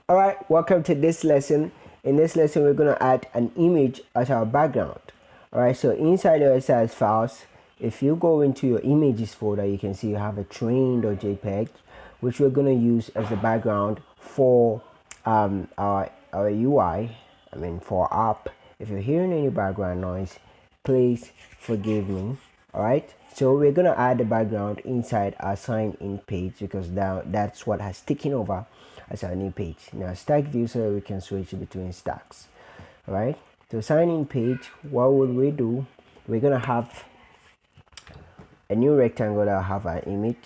All right, welcome to this lesson. In this lesson, we're going to add an image as our background. All right, so inside your SIS files, if you go into your images folder, you can see you have a train.jpg, which we're going to use as the background for our UI. I mean, for our app. If you're hearing any background noise, please forgive me. All right, so we're going to add the background inside our sign in page because now that's what has taken over as our new page. Now stack view, so we can switch between stacks. All right, to sign in page, what would we do? We're going to have a new rectangle that will have an image.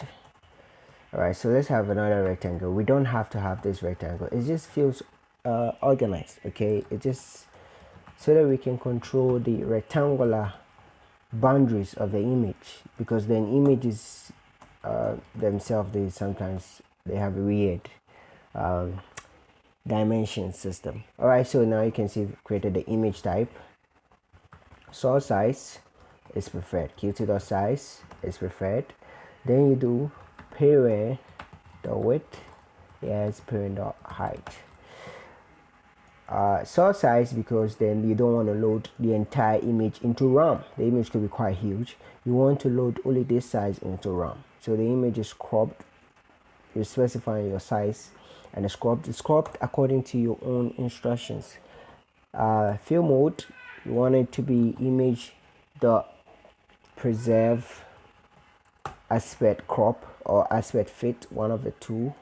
All right, so let's have another rectangle. We don't have to have this rectangle, it just feels organized. Okay, it just so that we can control the rectangular boundaries of the image, because then images themselves, they have a weird dimension system. All right, so now you can see we've created the image type. Source size is preferred, qt.size is preferred. Then you do parent the width, yes, parent dot height. Source size, because then you don't want to load the entire image into RAM. The image could be quite huge. You want to load only this size into RAM. So the image is cropped. You're specifying your size, and it's cropped according to your own instructions. Fill mode, you want it to be image dot preserve aspect crop or aspect fit, one of the two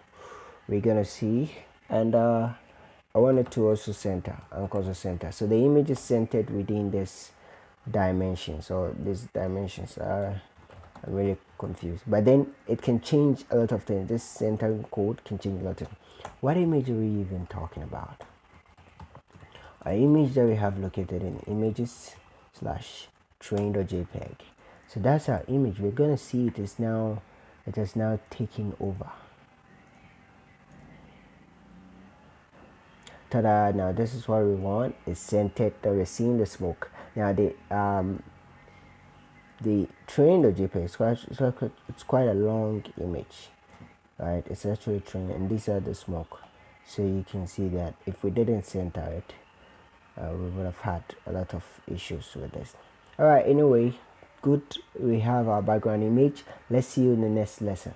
we're gonna see. And I want it to also center, anchor center, so the image is centered within this dimension. So these dimensions are, I'm really confused, but then it can change a lot of things. This center code can change a lot of things. What image are we even talking about? An image that we have located in images / train.jpg. So that's our image. We're gonna see it is now taking over. Ta-da! Now this is what we want. It's centered. That we're seeing the smoke. Now the train.jpg, it's quite a long image, right? It's actually train, and these are the smoke. So you can see that if we didn't center it, we would have had a lot of issues with this. All right, anyway, good, we have our background image. Let's see you in the next lesson.